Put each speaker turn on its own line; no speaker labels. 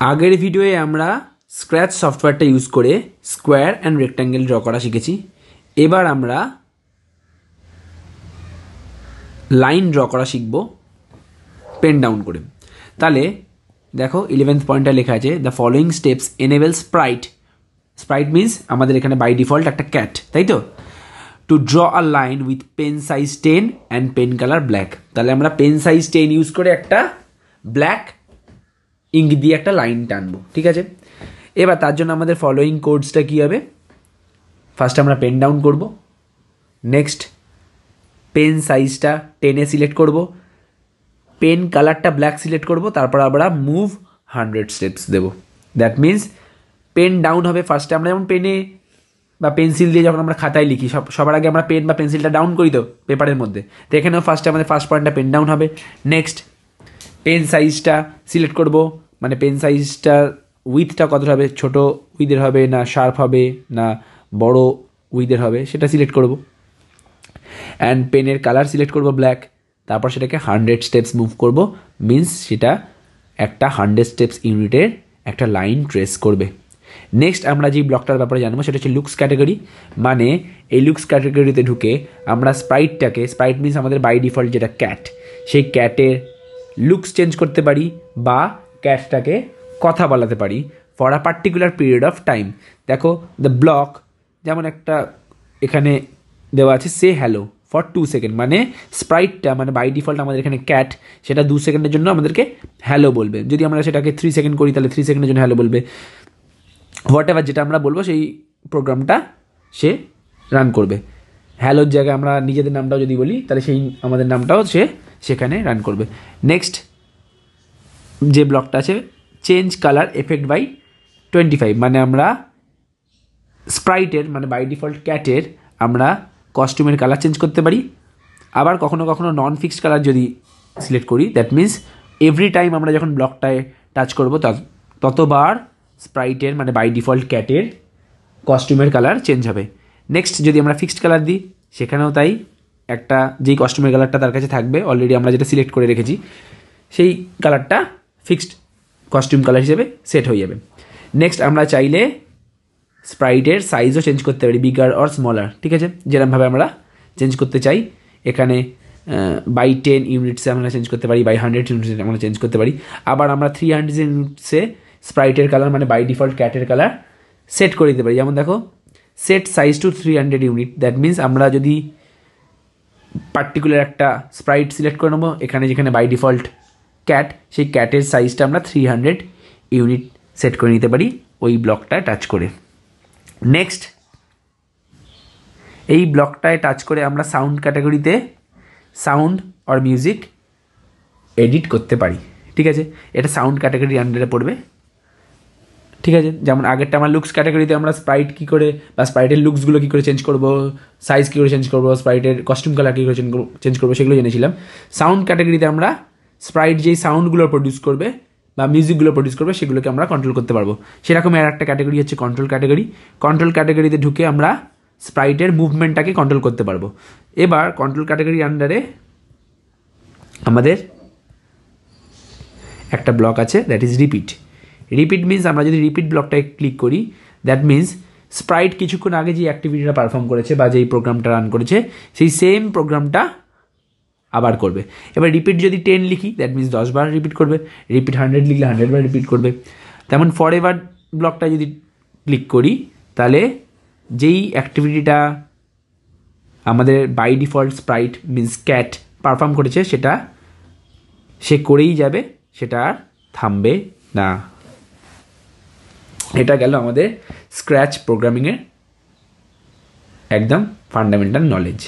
আগের ভিডিওয়ে আমরা স্ক্র্যাচ সফটওয়্যারটা ইউজ করে স্কোয়ার অ্যান্ড রেক্ট্যাঙ্গেল ড্র করা শিখেছি। এবার আমরা লাইন ড্র করা শিখব পেন ডাউন করে। তাহলে দেখো 11th পয়েন্টটা লেখা আছে, the following steps enable sprite. Sprite means আমাদের এখানে বাই ডিফল্ট একটা ক্যাট, তাই তো? To draw a line with pen size 10 and pen colour black. তাহলে আমরা পেন সাইজ 10 ইউজ করে একটা ব্ল্যাক ইঙ্ক দিয়ে একটা লাইন টানবো, ঠিক আছে? এবার তার জন্য আমাদের ফলোয়িং কোডসটা কী হবে? ফার্স্ট আমরা পেন ডাউন করব, নেক্সট পেন সাইজটা 10-এ সিলেক্ট করব, পেন কালারটা ব্ল্যাক সিলেক্ট করব, তারপর আমরা মুভ 100 স্টেপস দেবো। দ্যাট মিনস পেন ডাউন হবে ফার্স্টে। আমরা যেমন পেনে বা পেন্সিল দিয়ে যখন আমরা খাতায় লিখি সবার আগে আমরা পেন বা পেন্সিলটা ডাউন করি তো পেপারের মধ্যে, তো এখানেও ফার্স্টে আমাদের ফার্স্ট পয়েন্টটা পেন ডাউন হবে। নেক্সট পেন সাইজটা সিলেক্ট করব, মানে পেন সাইজটা উইথটা কতটা হবে, ছোটো উইথের হবে না শার্প হবে না বড় উইথের হবে সেটা সিলেক্ট করব। অ্যান্ড পেনের কালার সিলেক্ট করব ব্ল্যাক, তারপর সেটাকে 100 স্টেপস মুভ করব, মিনস সেটা একটা 100 স্টেপস ইউনিটের একটা লাইন ট্রেস করবে। নেক্সট আমরা যে ব্লকটার ব্যাপারে জানবো সেটা হচ্ছে লুকস ক্যাটাগরি। মানে এই লুকস ক্যাটাগরিতে ঢুকে আমরা স্প্রাইটটাকে, স্প্রাইট মিনস আমাদের বাই ডিফল্ট যেটা ক্যাট, সেই ক্যাটের লুকস চেঞ্জ করতে পারি বা ক্যাটটাকে কথা বলাতে পারি for a particular period of time. দেখো দ্য ব্লক যেমন একটা এখানে দেওয়া আছে, সে হ্যালো ফর 2 সেকেন্ড, মানে স্প্রাইটটা মানে বাই ডিফল্ট আমাদের এখানে ক্যাট, সেটা 2 সেকেন্ডের জন্য আমাদেরকে হ্যালো বলবে। যদি আমরা সেটাকে 3 সেকেন্ড করি তাহলে 3 সেকেন্ডের জন্য হ্যালো বলবে। হোয়াট এভার যেটা আমরা বলবো সেই প্রোগ্রামটা সে রান করবে। হ্যালোর জায়গায় আমরা নিজেদের নামটাও যদি বলি তাহলে সেই আমাদের নামটাও সে সেখানে রান করবে। নেক্সট যে ব্লকটা আছে চেঞ্জ কালার এফেক্ট বাই 25, মানে আমরা স্প্রাইটের মানে বাই ডিফল্ট ক্যাটের আমরা কস্টিউমের কালার চেঞ্জ করতে পারি। আবার কখনো কখনো নন ফিক্সড কালার যদি সিলেক্ট করি, দ্যাট মিনস এভরি টাইম আমরা যখন ব্লকটায় টাচ করবো ততবার স্প্রাইটের মানে বাই ডিফল্ট ক্যাটের কস্টিউমের কালার চেঞ্জ হবে। নেক্সট যদি আমরা ফিক্সড কালার দিই সেখানেও তাই, একটা যেই কস্টিউমের কালারটা তার কাছে থাকবে অলরেডি আমরা যেটা সিলেক্ট করে রেখেছি সেই কালারটা ফিক্সড কস্টিউম কালার হিসেবে সেট হয়ে যাবে। নেক্সট আমরা চাইলে স্প্রাইটের সাইজও চেঞ্জ করতে পারি, বিগার অর স্মলার, ঠিক আছে? যেরকমভাবে আমরা চেঞ্জ করতে চাই। এখানে বাই 10 ইউনিটসে আমরা চেঞ্জ করতে পারি, বাই 100 ইউনিটসে আমরা চেঞ্জ করতে পারি। আবার আমরা 300 ইউনিটসে স্প্রাইটের কালার মানে বাই ডিফল্ট ক্যাটের কালার সেট করে দিতে পারি। যেমন দেখো set size to 300 unit, that means আমরা যদি পার্টিকুলার একটা স্প্রাইট সিলেক্ট করে নেবো, এখানে যেখানে বাই ডিফল্ট ক্যাট, সেই ক্যাটের সাইজটা আমরা 300 ইউনিট সেট করে নিতে পারি ওই ব্লকটায় টাচ করে। নেক্সট এই ব্লকটায় টাচ করে আমরা সাউন্ড ক্যাটাগরিতে সাউন্ড অর মিউজিক এডিট করতে পারি, ঠিক আছে? এটা সাউন্ড ক্যাটাগরির আন্ডারে পড়বে, ঠিক আছে? যেমন আগেরটা আমার লুকস ক্যাটাগরিতে আমরা স্প্রাইট কী করে বা স্প্রাইটের লুকসগুলো কী করে চেঞ্জ করবো, সাইজ কী করে চেঞ্জ করবো, স্প্রাইটের কস্টিউম কালার কী করে চেঞ্জ করবো সেগুলো জেনেছিলাম। সাউন্ড ক্যাটাগরিতে আমরা স্প্রাইট যেই সাউন্ডগুলো প্রডিউস করবে বা মিউজিকগুলো প্রডিউস করবে সেগুলোকে আমরা কন্ট্রোল করতে পারবো। সেরকম আর একটা ক্যাটাগরি হচ্ছে কন্ট্রোল ক্যাটাগরি। কন্ট্রোল ক্যাটাগরিতে ঢুকে আমরা স্প্রাইটের মুভমেন্টটাকে কন্ট্রোল করতে পারবো। এবার কন্ট্রোল ক্যাটাগরির আন্ডারে আমাদের একটা ব্লক আছে, that is repeat. Repeat means আমরা যদি রিপিট ব্লকটায় ক্লিক করি, দ্যাট মিনস স্প্রাইট কিছুক্ষণ আগে যে অ্যাক্টিভিটিটা পারফর্ম করেছে বা যেই প্রোগ্রামটা রান করেছে সেই সেম প্রোগ্রামটা আবার করবে। এবার রিপিট যদি 10 লিখি দ্যাট মিনস 10 বার রিপিট করবে, রিপিট 100 লিখলে 100 বার রিপিট করবে। তেমন ফর এভার ব্লকটা যদি ক্লিক করি তাহলে যেই অ্যাক্টিভিটিটা আমাদের by default sprite means cat perform করেছে সেটা সে করেই যাবে, সেটা আর থামবে না। এটা গেল আমাদের স্ক্র্যাচ প্রোগ্রামিংয়ের একদম ফান্ডামেন্টাল নলেজ।